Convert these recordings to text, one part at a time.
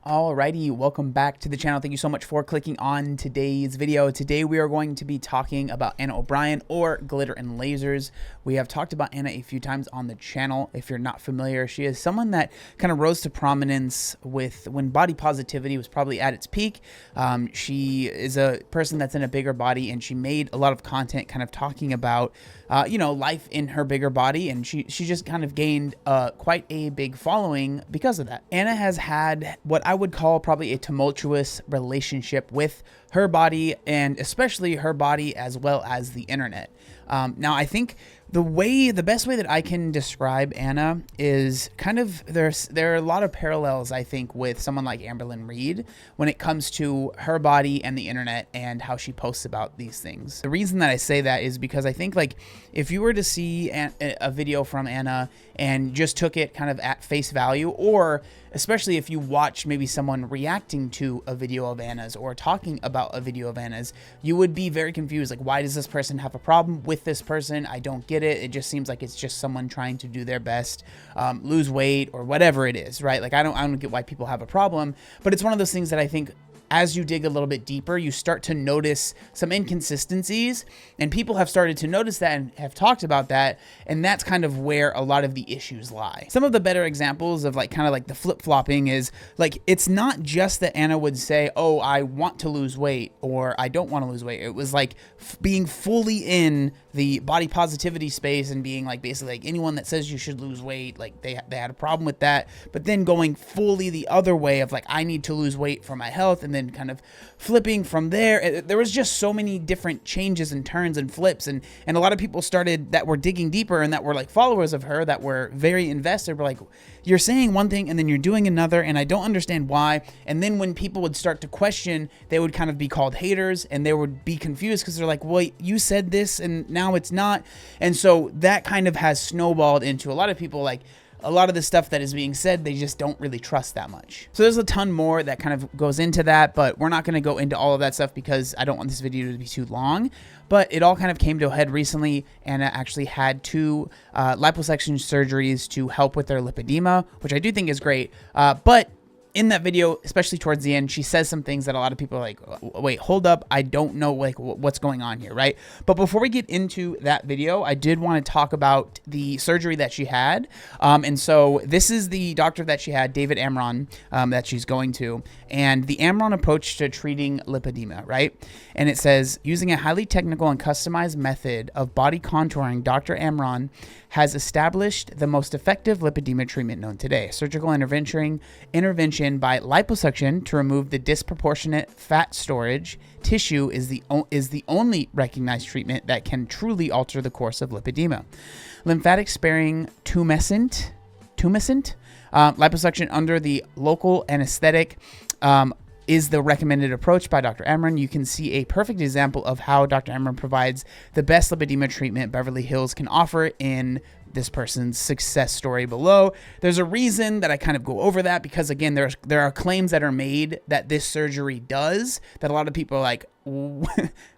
Alrighty, welcome back to the channel. Thank you so much for clicking on today's video. Today we are going to be talking about Anna O'Brien, or Glitter and Lasers. We have talked about Anna a few times on the channel. If you're not familiar, she is someone that kind of rose to prominence when body positivity was probably at its peak. She is a person that's in a bigger body, and she made a lot of content kind of talking about life in her bigger body, and she just kind of gained quite a big following because of that. Anna has had what I would call probably a tumultuous relationship with her body, and especially her body as well as the internet. Now, I think the best way that I can describe Anna is kind of there are a lot of parallels, I think, with someone like Amberlynn Reed when it comes to her body and the internet and how she posts about these things. The reason that I say that is because I think, like, if you were to see a video from Anna and just took it kind of at face value, or especially if you watch maybe someone reacting to a video of Anna's or talking about a video of Anna's, you would be very confused. Like, why does this person have a problem with this person? I don't get it. It just seems like it's just someone trying to do their best, lose weight or whatever it is, right? Like, I don't get why people have a problem, but it's one of those things that I think as you dig a little bit deeper, you start to notice some inconsistencies, and people have started to notice that and have talked about that, and that's kind of where a lot of the issues lie. Some of the better examples of kind of the flip-flopping is, like, it's not just that Anna would say, oh, I want to lose weight or I don't want to lose weight. It was like being fully in the body positivity space and being like, basically, like, anyone that says you should lose weight, like, they had a problem with that, but then going fully the other way of, like, I need to lose weight for my health, and then kind of flipping from there. There was just so many different changes and turns and flips, and a lot of people started that were digging deeper and that were like followers of her that were very invested, were like, you're saying one thing and then you're doing another, and I don't understand why. And then when people would start to question, they would kind of be called haters, and they would be confused because they're like, well, you said this and now it's not. And so that kind of has snowballed into a lot of people, like, a lot of the stuff that is being said, they just don't really trust that much. So there's a ton more that kind of goes into that, but we're not going to go into all of that stuff because I don't want this video to be too long. But it all kind of came to a head recently. Anna actually had two liposuction surgeries to help with their lipedema, which I do think is great. But in that video, especially towards the end, she says some things that a lot of people are like, wait, hold up, I don't know, like, what's going on here, right? But before we get into that video, I did want to talk about the surgery that she had. And so this is the doctor that she had, David Amron, that she's going to, and the Amron approach to treating lipedema, right? And it says, using a highly technical and customized method of body contouring, Dr. Amron has established the most effective lipedema treatment known today. Surgical intervention by liposuction to remove the disproportionate fat storage tissue is the only recognized treatment that can truly alter the course of lipedema. Lymphatic sparing tumescent liposuction under the local anesthetic is the recommended approach by Dr. Amron. You can see a perfect example of how Dr. Amron provides the best lipedema treatment Beverly Hills can offer in this person's success story below. There's a reason that I kind of go over that, because again, there are claims that are made that this surgery does, that a lot of people are like,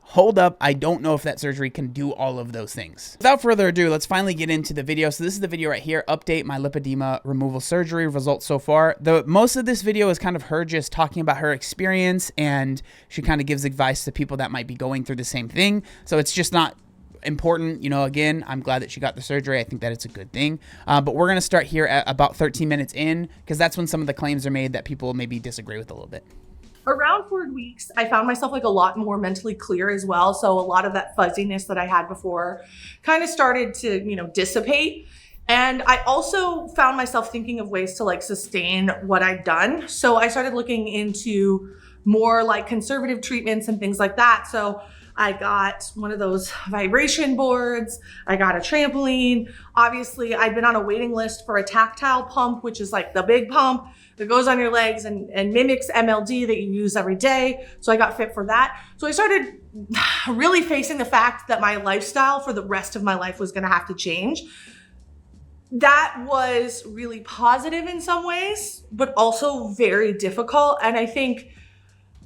hold up, I don't know if that surgery can do all of those things. Without further ado, let's finally get into the video. So this is the video right here, update my lipedema removal surgery results so far. Most of this video is kind of her just talking about her experience, and she kind of gives advice to people that might be going through the same thing. So it's just not important. Again, I'm glad that she got the surgery. I think that it's a good thing. But we're going to start here at about 13 minutes in, because that's when some of the claims are made that people maybe disagree with a little bit. Around 4 weeks, I found myself like a lot more mentally clear as well. So a lot of that fuzziness that I had before kind of started to, dissipate. And I also found myself thinking of ways to like sustain what I'd done. So I started looking into more like conservative treatments and things like that. So I got one of those vibration boards. I got a trampoline. Obviously, I'd been on a waiting list for a tactile pump, which is like the big pump that goes on your legs and mimics MLD that you use every day. So I got fit for that. So I started really facing the fact that my lifestyle for the rest of my life was gonna have to change. That was really positive in some ways, but also very difficult. And I think,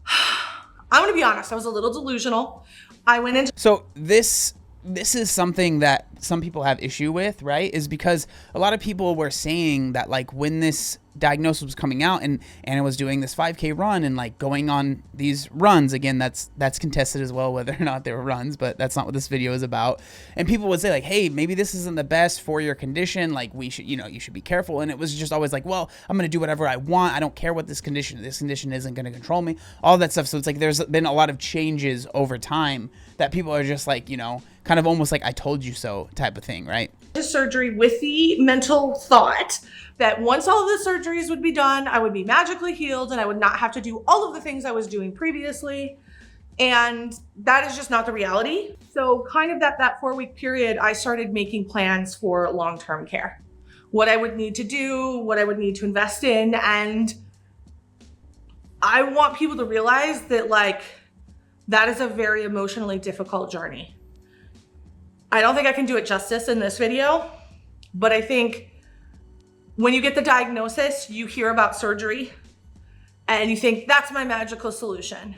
I'm gonna be honest, I was a little delusional. I went into— So this is something that some people have issue with, right? Is because a lot of people were saying that, like, when this diagnosis was coming out, and Anna was doing this 5K run and like going on these runs. Again, that's contested as well, whether or not they were runs, but that's not what this video is about. And people would say like, hey, maybe this isn't the best for your condition. Like we should, you should be careful. And it was just always like, well, I'm going to do whatever I want. I don't care what this condition isn't going to control me, all that stuff. So it's like, there's been a lot of changes over time that people are just like, kind of almost like I told you so type of thing, right? Surgery with the mental thought that once all of the surgeries would be done, I would be magically healed and I would not have to do all of the things I was doing previously. And that is just not the reality. So kind of that 4-week period, I started making plans for long-term care, what I would need to do, what I would need to invest in. And I want people to realize that like, that is a very emotionally difficult journey. I don't think I can do it justice in this video, but I think when you get the diagnosis, you hear about surgery and you think that's my magical solution,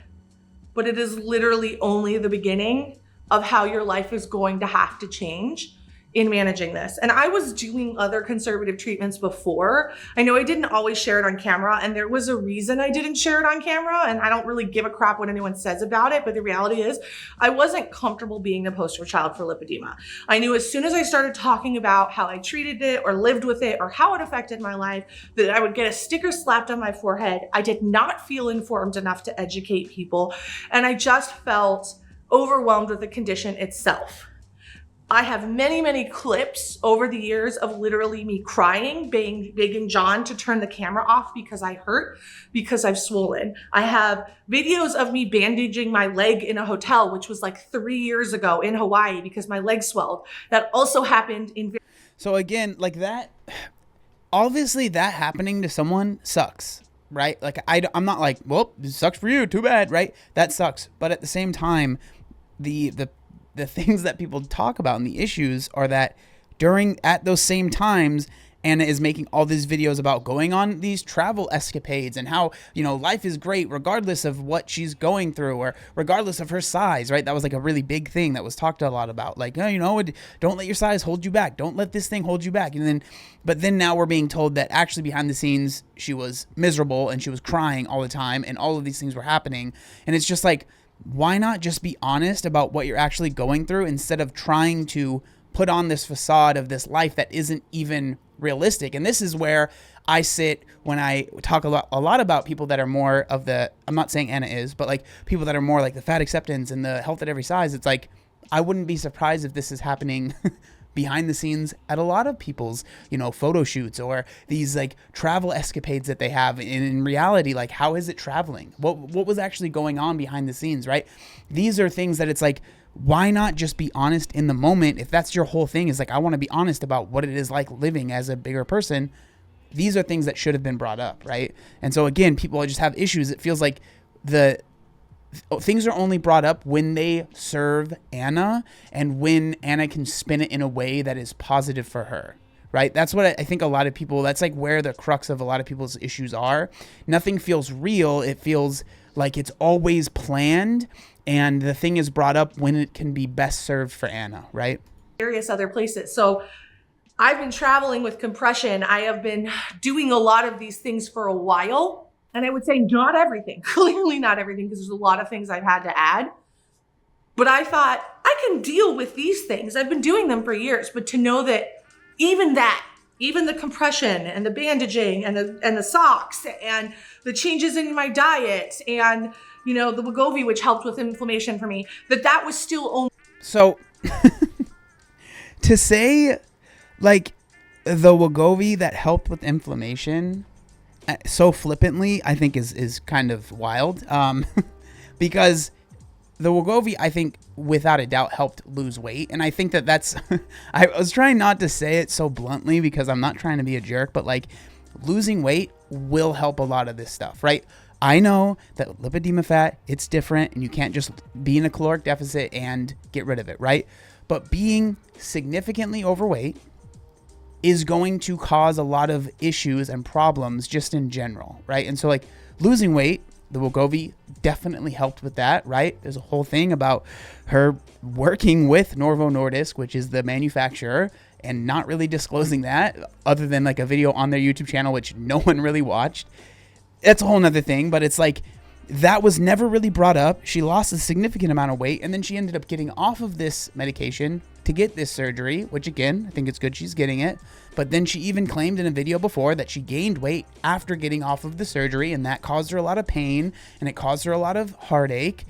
but it is literally only the beginning of how your life is going to have to change in managing this. And I was doing other conservative treatments before. I know I didn't always share it on camera, and there was a reason I didn't share it on camera, and I don't really give a crap what anyone says about it, but the reality is I wasn't comfortable being the poster child for lipedema. I knew as soon as I started talking about how I treated it or lived with it or how it affected my life, that I would get a sticker slapped on my forehead. I did not feel informed enough to educate people, and I just felt overwhelmed with the condition itself. I have many, many clips over the years of literally me crying, begging John to turn the camera off because I hurt, because I've swollen. I have videos of me bandaging my leg in a hotel, which was like 3 years ago in Hawaii because my leg swelled. That also happened in... So again, like that, obviously that happening to someone sucks, right? Like I'm not like, well, this sucks for you, too bad, right? That sucks. But at the same time, the things that people talk about and the issues are that at those same times, Anna is making all these videos about going on these travel escapades and how, life is great regardless of what she's going through or regardless of her size, right? That was like a really big thing that was talked a lot about. Like, don't let your size hold you back. Don't let this thing hold you back. But then now we're being told that actually behind the scenes, she was miserable and she was crying all the time and all of these things were happening. And it's just like, why not just be honest about what you're actually going through instead of trying to put on this facade of this life that isn't even realistic? And this is where I sit when I talk a lot about people that are more of I'm not saying Anna is, but like people that are more like the fat acceptance and the health at every size. It's like, I wouldn't be surprised if this is happening behind the scenes at a lot of people's, photo shoots or these like travel escapades that they have. In reality, like, how is it traveling? What was actually going on behind the scenes, right? These are things that it's like, why not just be honest in the moment? If that's your whole thing is like, I want to be honest about what it is like living as a bigger person. These are things that should have been brought up, right? And so again, people just have issues. It feels like things are only brought up when they serve Anna and when Anna can spin it in a way that is positive for her, right? That's what I think a lot of people, that's like where the crux of a lot of people's issues are. Nothing feels real. It feels like it's always planned, and the thing is brought up when it can be best served for Anna, right? Various other places. So I've been traveling with compression. I have been doing a lot of these things for a while. And I would say not everything, clearly not everything, because there's a lot of things I've had to add. But I thought, I can deal with these things. I've been doing them for years, but to know that even the compression and the bandaging and the socks and the changes in my diet and, the Wegovy, which helped with inflammation for me, that was still only... So, to say, like, the Wegovy that helped with inflammation... so flippantly, I think is kind of wild, because the Wegovy, I think, without a doubt, helped lose weight. And I think that's, I was trying not to say it so bluntly because I'm not trying to be a jerk, but like losing weight will help a lot of this stuff, right? I know that lipedema fat, it's different and you can't just be in a caloric deficit and get rid of it, right? But being significantly overweight is going to cause a lot of issues and problems just in general, right? And so like losing weight, the Wegovy definitely helped with that, right? There's a whole thing about her working with Novo Nordisk, which is the manufacturer, and not really disclosing that other than like a video on their YouTube channel, which no one really watched. That's a whole nother thing, but it's like, that was never really brought up. She lost a significant amount of weight, and then she ended up getting off of this medication to get this surgery, which again, I think it's good she's getting it. But then she even claimed in a video before that she gained weight after getting off of the surgery, and that caused her a lot of pain, and it caused her a lot of heartache.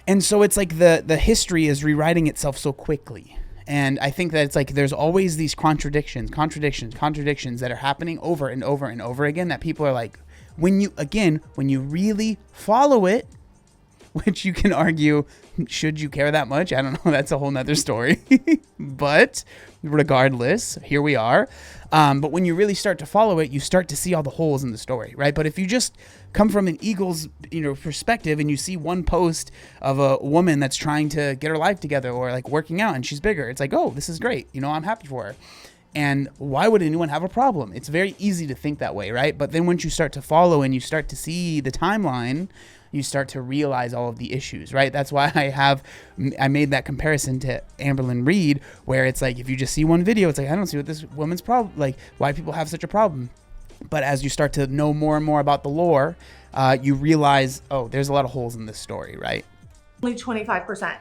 And so it's like the history is rewriting itself so quickly. And I think that it's like there's always these contradictions that are happening over and over and over again, that people are like, when you really follow it, which you can argue, should you care that much? I don't know. That's a whole nother story. But regardless, here we are. But when you really start to follow it, you start to see all the holes in the story, right? But if you just come from an eagle's, perspective, and you see one post of a woman that's trying to get her life together or like working out and she's bigger, it's like, oh, this is great. I'm happy for her. And why would anyone have a problem? It's very easy to think that way, right? But then once you start to follow and you start to see the timeline, you start to realize all of the issues, right? That's why I made that comparison to Amberlynn Reed, where it's like, if you just see one video, it's like, I don't see what this woman's problem, like why people have such a problem. But as you start to know more and more about the lore, you realize, oh, there's a lot of holes in this story, right? Only 25%.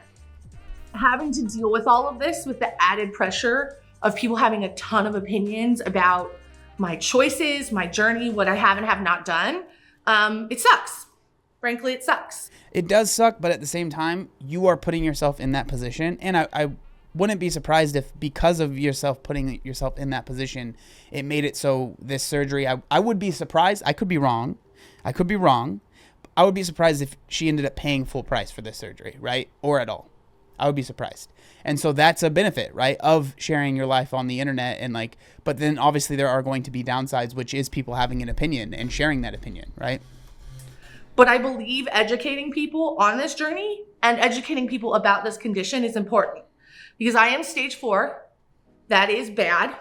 Having to deal with all of this with the added pressure of people having a ton of opinions about my choices, my journey, what I have and have not done, it sucks. Frankly, it sucks. It does suck, but at the same time, you are putting yourself in that position. And I wouldn't be surprised if, because of yourself putting yourself in that position, it made it so this surgery, I would be surprised. I could be wrong. I would be surprised if she ended up paying full price for this surgery, right? Or at all. I would be surprised. And so that's a benefit, right, of sharing your life on the internet. And like, but then obviously there are going to be downsides, which is people having an opinion and sharing that opinion, right? But I believe educating people on this journey and educating people about this condition is important, because I am stage 4. That is bad.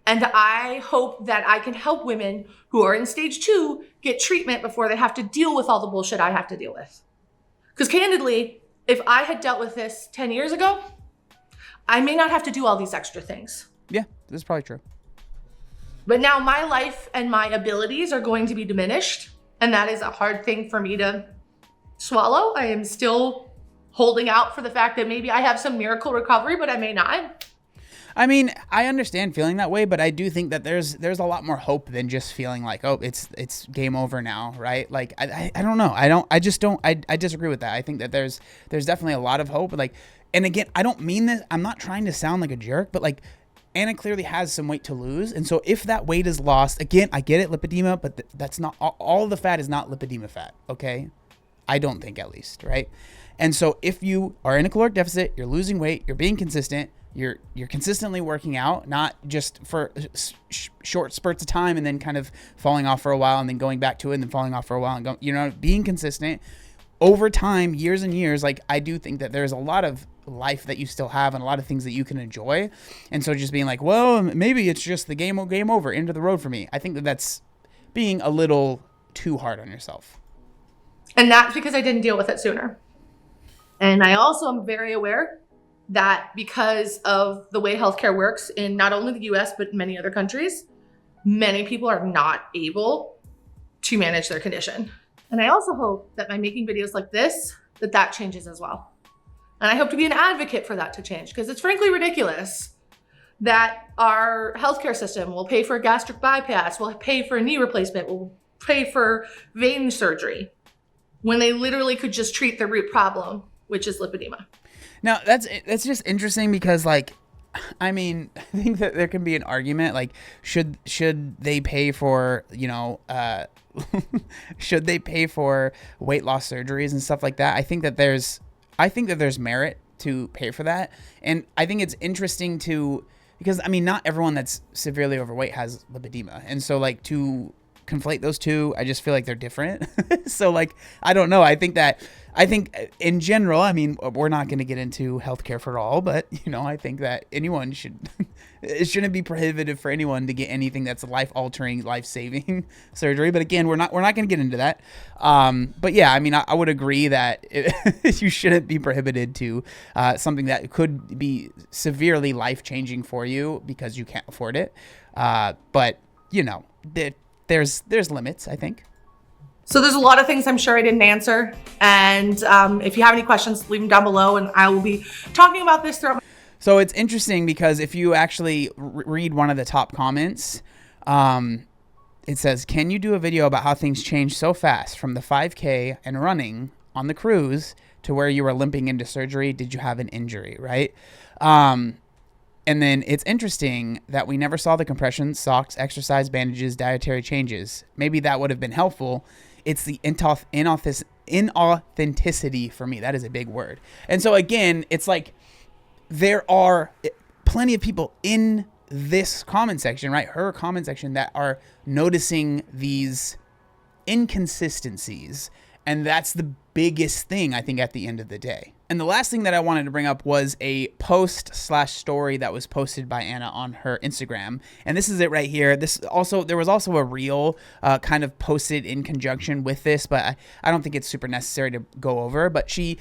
And I hope that I can help women who are in stage 2 get treatment before they have to deal with all the bullshit I have to deal with. Because candidly, if I had dealt with this 10 years ago, I may not have to do all these extra things. Yeah, that's probably true. But now my life and my abilities are going to be diminished. And that is a hard thing for me to swallow. I am still holding out for the fact that maybe I have some miracle recovery, but I may not. I mean, I understand feeling that way, but I do think that there's a lot more hope than just feeling like, oh, it's game over now, right? Like, I don't know. I disagree with that. I think that there's definitely a lot of hope. Like, and again, I don't mean this. I'm not trying to sound like a jerk, but like, Anna clearly has some weight to lose. And so if that weight is lost, again, I get it, lipedema, but that's not, all the fat is not lipedema fat, okay? I don't think, at least, right? And so if you are in a caloric deficit, you're losing weight, you're being consistent, you're consistently working out, not just for short spurts of time and then kind of falling off for a while and then going back to it and then falling off for a while and going, being consistent over time, years and years. Like, I do think that there's a lot of life that you still have and a lot of things that you can enjoy. And so just being like, well, maybe it's just the game over, end of the road for me. I think that that's being a little too hard on yourself. And that's because I didn't deal with it sooner. And I also am very aware that because of the way healthcare works in not only the US, but many other countries, many people are not able to manage their condition. And I also hope that by making videos like this, that changes as well. And I hope to be an advocate for that to change, because it's frankly ridiculous that our healthcare system will pay for a gastric bypass, will pay for a knee replacement, will pay for vein surgery, when they literally could just treat the root problem, which is lipedema. Now, that's just interesting because, like, I mean, I think that there can be an argument, like, should they pay for, should they pay for weight loss surgeries and stuff like that? I think that there's merit to pay for that. And I think it's interesting because, I mean, not everyone that's severely overweight has lipedema. And so, like, to conflate those two. I just feel like they're different. So like, I don't know. I think in general, I mean, we're not going to get into healthcare for all, but I think that anyone it shouldn't be prohibitive for anyone to get anything that's life-altering, life-saving surgery. But again, we're not going to get into that. But yeah, I mean, I would agree that you shouldn't be prohibited to something that could be severely life-changing for you because you can't afford it. But there's limits, I think. So there's a lot of things I'm sure I didn't answer. And if you have any questions, leave them down below, and I will be talking about this throughout. So it's interesting because if you actually read one of the top comments, it says, "Can you do a video about how things changed so fast from the 5K and running on the cruise to where you were limping into surgery? Did you have an injury?" Right? And then it's interesting that we never saw the compression, socks, exercise, bandages, dietary changes. Maybe that would have been helpful. It's the inauthenticity for me. That is a big word. And so again, it's like there are plenty of people in this comment section, right? Her comment section that are noticing these inconsistencies. And that's the biggest thing, I think, at the end of the day. And the last thing that I wanted to bring up was a post/story that was posted by Anna on her Instagram. And this is it right here. There was also a reel kind of posted in conjunction with this, but I don't think it's super necessary to go over. But she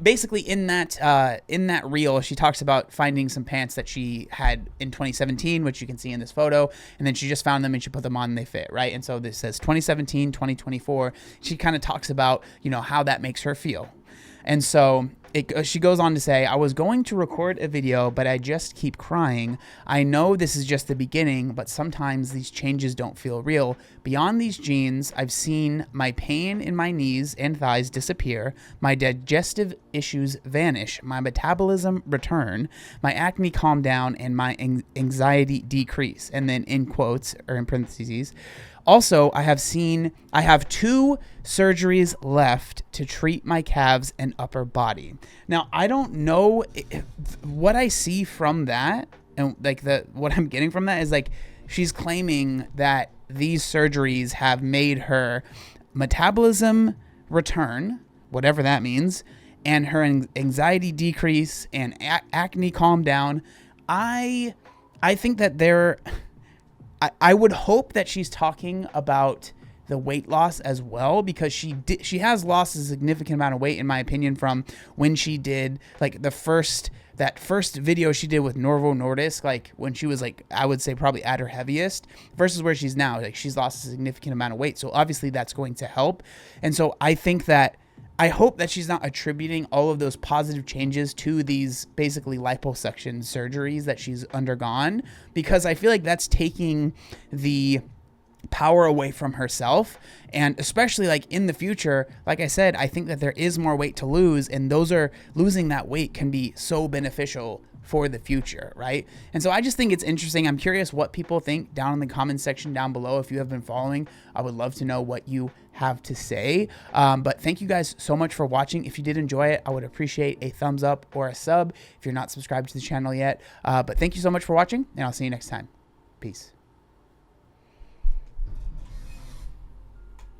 basically in that reel, she talks about finding some pants that she had in 2017, which you can see in this photo. And then she just found them and she put them on and they fit, right? And so this says 2017, 2024. She kind of talks about, how that makes her feel. And so she goes on to say, "I was going to record a video, but I just keep crying. I know this is just the beginning, but sometimes these changes don't feel real. Beyond these jeans, I've seen my pain in my knees and thighs disappear, my digestive issues vanish, my metabolism return, my acne calm down, and my anxiety decrease." And then in quotes, or in parentheses, "Also, I have 2 surgeries left to treat my calves and upper body." Now, I don't know what I see from that, and what I'm getting from that is like she's claiming that these surgeries have made her metabolism return, whatever that means, and her anxiety decrease and acne calm down. I think that I would hope that she's talking about the weight loss as well, because she has lost a significant amount of weight, in my opinion, from when she did like that first video she did with Novo Nordisk, like when she was like, I would say probably at her heaviest, versus where she's now. Like she's lost a significant amount of weight. So obviously that's going to help. And so I hope that she's not attributing all of those positive changes to these basically liposuction surgeries that she's undergone, because I feel like that's taking the power away from herself. And especially like in the future, like I said, I think that there is more weight to lose, and losing that weight can be so beneficial for the future, right? And so I just think it's interesting. I'm curious what people think down in the comments section down below. If you have been following, I would love to know what you have to say. But thank you guys so much for watching. If you did enjoy it, I would appreciate a thumbs up or a sub if you're not subscribed to the channel yet. But thank you so much for watching, and I'll see you next time. Peace.